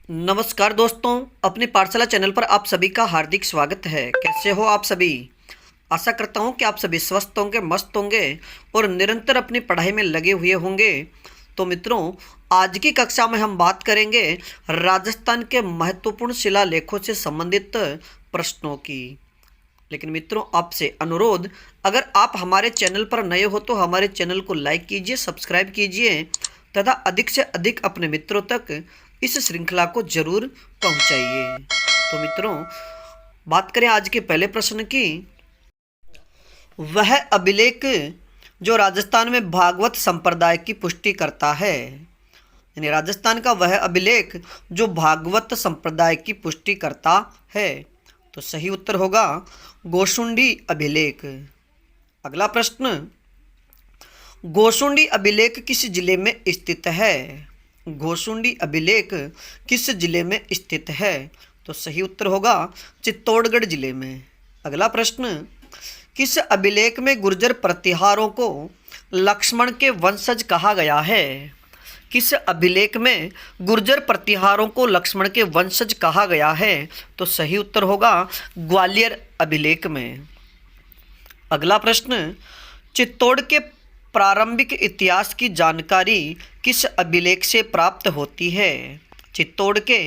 नमस्कार दोस्तों, अपनी पाठशाला चैनल पर आप सभी का हार्दिक स्वागत है। कैसे हो आप सभी? आशा करता हूँ कि आप सभी स्वस्थ होंगे, मस्त होंगे और निरंतर अपनी पढ़ाई में लगे हुए होंगे। तो मित्रों, आज की कक्षा में हम बात करेंगे राजस्थान के महत्वपूर्ण शिलालेखों से संबंधित प्रश्नों की। लेकिन मित्रों, आपसे अनुरोध, अगर आप हमारे चैनल पर नए हो तो हमारे चैनल को लाइक कीजिए, सब्सक्राइब कीजिए तथा अधिक से अधिक अपने मित्रों तक इस श्रृंखला को जरूर पहुंचाइए। तो मित्रों, बात करें आज के पहले प्रश्न की। वह अभिलेख जो राजस्थान में भागवत संप्रदाय की पुष्टि करता है, यानी राजस्थान का वह अभिलेख जो भागवत संप्रदाय की पुष्टि करता है, तो सही उत्तर होगा गोशुंडी अभिलेख। अगला प्रश्न, गोशुंडी अभिलेख किस जिले में स्थित है? गोशुंडी अभिलेख किस जिले में स्थित है? तो सही उत्तर होगा चित्तौड़गढ़ जिले में। अगला प्रश्न, किस अभिलेख में गुर्जर प्रतिहारों को लक्ष्मण के वंशज कहा गया है? किस अभिलेख में गुर्जर प्रतिहारों को लक्ष्मण के वंशज कहा गया है? तो सही उत्तर होगा ग्वालियर अभिलेख में। अगला प्रश्न, चित्तौड़ के प्रारंभिक इतिहास की जानकारी किस अभिलेख से प्राप्त होती है? चित्तौड़ के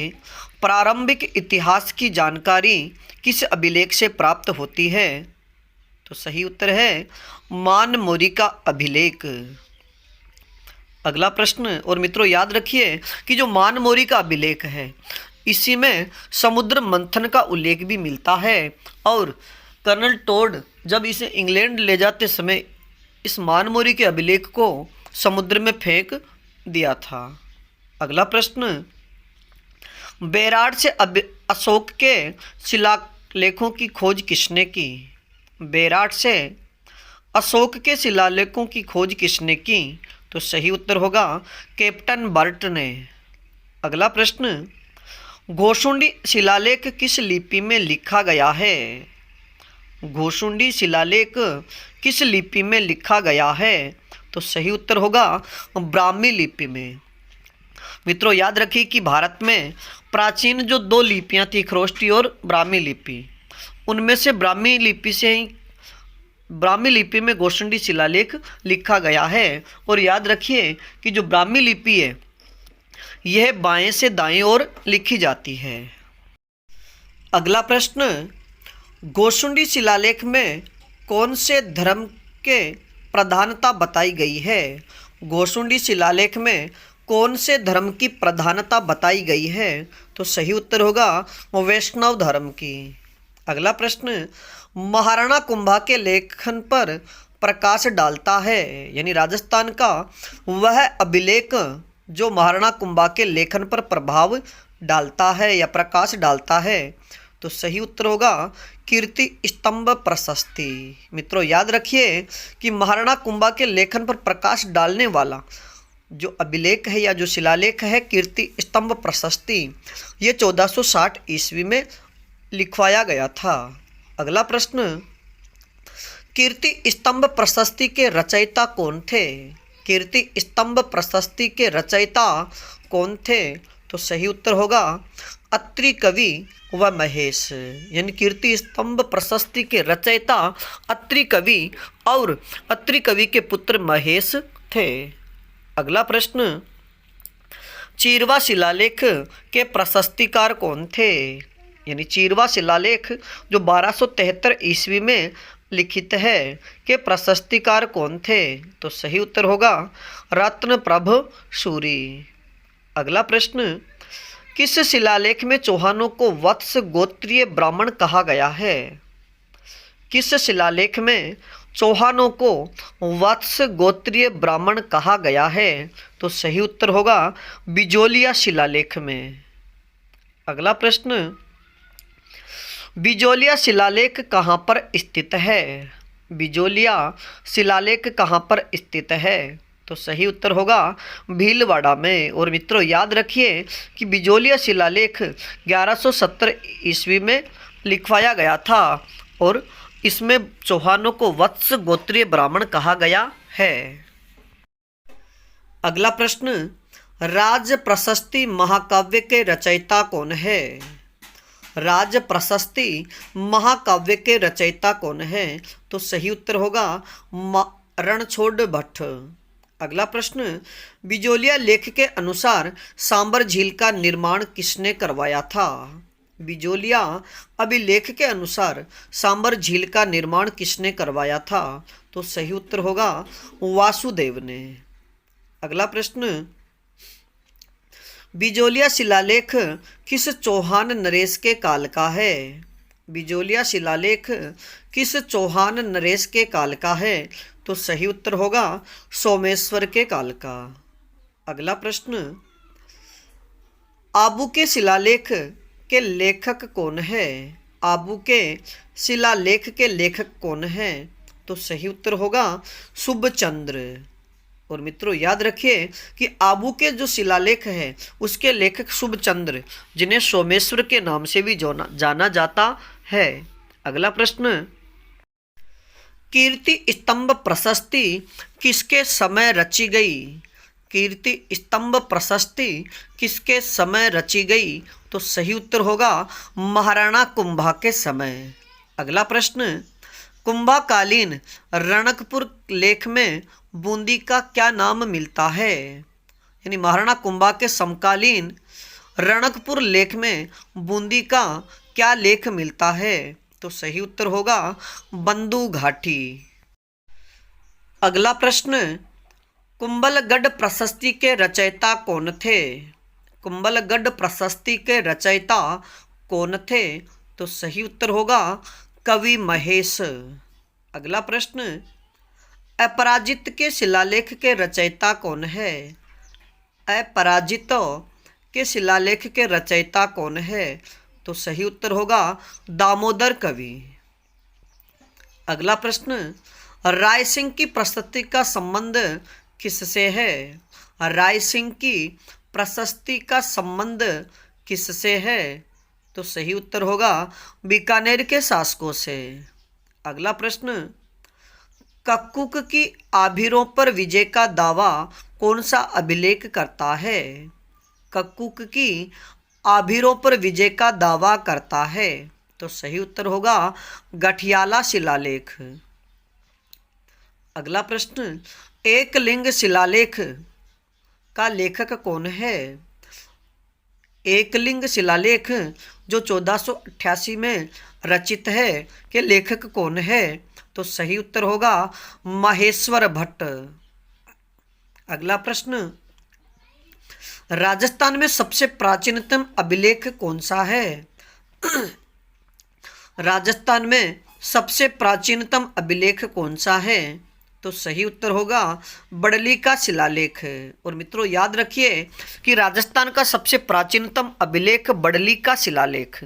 प्रारंभिक इतिहास की जानकारी किस अभिलेख से प्राप्त होती है? तो सही उत्तर है मानमोरी का अभिलेख। अगला प्रश्न, और मित्रों याद रखिए कि जो मानमोरी का अभिलेख है, इसी में समुद्र मंथन का उल्लेख भी मिलता है और कर्नल टोड जब इसे इंग्लैंड ले जाते समय इस मानमोरी के अभिलेख को समुद्र में फेंक दिया था। अगला प्रश्न, बेराड से अशोक के शिलालेखों की खोज किसने की? बेराड से अशोक के शिलालेखों की खोज किसने की? तो सही उत्तर होगा कैप्टन बर्ट ने। अगला प्रश्न, गोशुंडी शिलालेख किस लिपि में लिखा गया है? गोशुंडी शिलालेख किस लिपि में लिखा गया है? तो सही उत्तर होगा ब्राह्मी लिपि में। मित्रों याद रखिए कि भारत में प्राचीन जो दो लिपियां थी, खरोष्टी और ब्राह्मी लिपि, उनमें से ब्राह्मी लिपि में गोशुंडी शिलालेख लिखा गया है। और याद रखिए कि जो ब्राह्मी लिपि है यह बाएं से दाएं ओर लिखी जाती है। अगला प्रश्न, गोशुंडी शिलालेख में कौन से धर्म के प्रधानता बताई गई है? गोशुंडी शिलालेख में कौन से धर्म की प्रधानता बताई गई है? तो सही उत्तर होगा वैष्णव धर्म की। अगला प्रश्न, महाराणा कुंभा के लेखन पर प्रकाश डालता है, यानी राजस्थान का वह अभिलेख जो महाराणा कुंभा के लेखन पर प्रभाव डालता है या प्रकाश डालता है, तो सही उत्तर होगा कीर्ति स्तंभ प्रशस्ति। मित्रों याद रखिए कि महाराणा कुंभा के लेखन पर प्रकाश डालने वाला जो अभिलेख है या जो शिलालेख है कीर्ति स्तंभ प्रशस्ति, ये 1460 ईस्वी में लिखवाया गया था। अगला प्रश्न, कीर्ति स्तंभ प्रशस्ति के रचयिता कौन थे? कीर्ति स्तंभ प्रशस्ति के रचयिता कौन थे? तो सही उत्तर होगा अत्रि कवि व महेश, यानी कीर्ति स्तंभ प्रशस्ति के रचयिता अत्रि कवि और अत्रि कवि के पुत्र महेश थे। अगला प्रश्न, चीरवा शिलालेख के प्रशस्तिकार कौन थे? यानी चीरवा शिलालेख जो 1273 ईस्वी में लिखित है के प्रशस्तिकार कौन थे? तो सही उत्तर होगा रत्नप्रभ सूरी। अगला प्रश्न, किस शिलालेख में चौहानों को वत्स गोत्रीय ब्राह्मण कहा गया है? किस शिलालेख में चौहानों को वत्स गोत्रीय ब्राह्मण कहा गया है? तो सही उत्तर होगा बिजोलिया शिलालेख में। अगला प्रश्न, बिजोलिया शिलालेख कहाँ पर स्थित है? बिजोलिया शिलालेख कहाँ पर स्थित है? तो सही उत्तर होगा भीलवाड़ा में। और मित्रों याद रखिए कि बिजोलिया शिलालेख 1170 ईस्वी में लिखवाया गया था और इसमें चौहानों को वत्स गोत्रीय ब्राह्मण कहा गया है। अगला प्रश्न, राज प्रशस्ति महाकाव्य के रचयिता कौन है? राज प्रशस्ति महाकाव्य के रचयिता कौन है? तो सही उत्तर होगा रणछोड़ भट्ट। अगला प्रश्न, बिजोलिया लेख के अनुसार सांबर झील का निर्माण किसने करवाया था? बिजोलिया अभिलेख के अनुसार सांबर झील का निर्माण किसने करवाया था? तो सही उत्तर होगा वासुदेव ने। अगला प्रश्न, बिजोलिया शिलालेख किस चौहान नरेश के काल का है? बिजोलिया शिलालेख किस चौहान नरेश के काल का है? तो सही उत्तर होगा सोमेश्वर के काल का। अगला प्रश्न, आबू के शिलालेख के लेखक कौन है? आबू के शिलालेख के लेखक कौन है? तो सही उत्तर होगा शुभचंद्र। और मित्रों याद रखिए कि आबू के जो शिलालेख है उसके लेखक शुभचंद्र, जिन्हें सोमेश्वर के नाम से भी जाना जाता है। अगला प्रश्न, कीर्ति स्तंभ प्रशस्ति किसके समय रची गई? कीर्ति स्तंभ प्रशस्ति किसके समय रची गई? तो सही उत्तर होगा महाराणा कुंभा के समय। अगला प्रश्न, कुंभाकालीन रणकपुर लेख में बूंदी का क्या नाम मिलता है? यानी महाराणा कुंभा के समकालीन रणकपुर लेख में बूंदी का क्या लेख मिलता है? तो सही उत्तर होगा बंदू घाटी। अगला प्रश्न, कुंभलगढ़ प्रशस्ति के रचयिता कौन थे? कुंभलगढ़ प्रशस्ति के रचयिता कौन थे? तो सही उत्तर होगा कवि महेश। अगला प्रश्न, अपराजित के शिलालेख के रचयिता कौन है? अपराजित के शिलालेख के रचयिता कौन है? तो सही उत्तर होगा दामोदर कवि। अगला प्रश्न, राय सिंह की प्रशस्ति का संबंध किससे है? राय सिंह की प्रशस्ति का संबंध किससे है? तो सही उत्तर होगा बीकानेर के शासकों से। अगला प्रश्न, कक्कुक की आभिरों पर विजय का दावा कौन सा अभिलेख करता है? कक्कुक की आभिरों पर विजय का दावा करता है? तो सही उत्तर होगा गठियाला शिलालेख। अगला प्रश्न, एकलिंग शिलालेख का लेखक कौन है? एकलिंग शिलालेख जो 1488 में रचित है के लेखक कौन है? तो सही उत्तर होगा माहेश्वर भट्ट। अगला प्रश्न, राजस्थान में सबसे प्राचीनतम अभिलेख कौन सा है? राजस्थान में सबसे प्राचीनतम अभिलेख कौन सा है? तो सही उत्तर होगा बड़ली का शिलालेख। और मित्रों याद रखिए कि राजस्थान का सबसे प्राचीनतम अभिलेख बड़ली का शिलालेख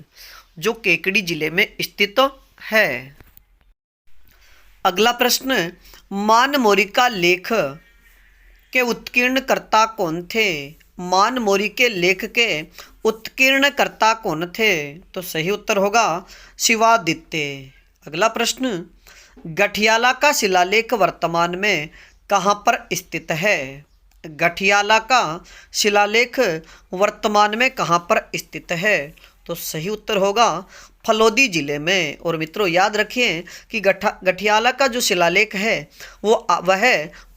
जो केकड़ी जिले में स्थित है। अगला प्रश्न, मानमोरी का लेख के उत्कीर्णकर्ता कौन थे? मानमोरी के लेख के उत्कीर्णकर्ता कौन थे? तो सही उत्तर होगा शिवादित्य। अगला प्रश्न, गठियाला का शिलालेख वर्तमान में कहाँ पर स्थित है? गठियाला का शिलालेख वर्तमान में कहाँ पर स्थित है? तो सही उत्तर होगा फलोदी जिले में। और मित्रों याद रखिए कि गठियाला का जो शिलालेख है वह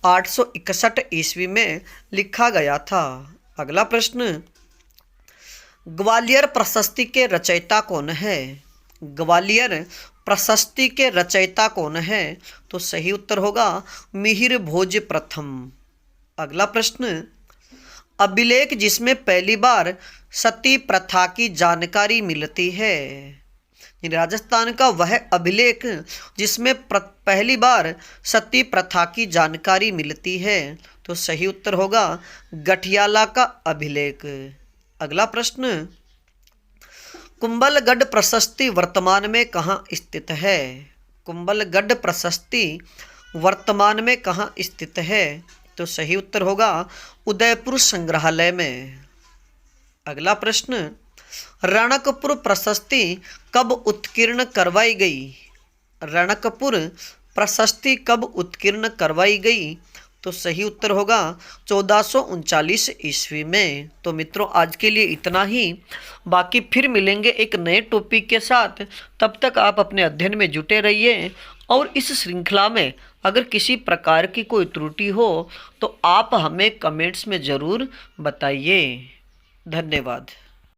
861 ईस्वी में लिखा गया था। अगला प्रश्न, ग्वालियर प्रशस्ति के रचयिता कौन है? ग्वालियर प्रशस्ति के रचयिता कौन है? तो सही उत्तर होगा मिहिर भोज प्रथम। अगला प्रश्न, अभिलेख जिसमें पहली बार सती प्रथा की जानकारी मिलती है। राजस्थान का वह अभिलेख जिसमें पहली बार सती प्रथा की जानकारी मिलती है। तो सही उत्तर होगा गठियाला का अभिलेख। अगला प्रश्न, कुंभलगढ़ प्रशस्ति वर्तमान में कहाँ स्थित है? कुंभलगढ़ प्रशस्ति वर्तमान में कहाँ स्थित है? तो सही उत्तर होगा उदयपुर संग्रहालय में। अगला प्रश्न, रणकपुर प्रशस्ति कब उत्कीर्ण करवाई गई? रणकपुर प्रशस्ति कब उत्कीर्ण करवाई गई? तो सही उत्तर होगा 1439 ईस्वी में। तो मित्रों आज के लिए इतना ही, बाकी फिर मिलेंगे एक नए टॉपिक के साथ। तब तक आप अपने अध्ययन में जुटे रहिए और इस श्रृंखला में अगर किसी प्रकार की कोई त्रुटि हो तो आप हमें कमेंट्स में ज़रूर बताइए। धन्यवाद।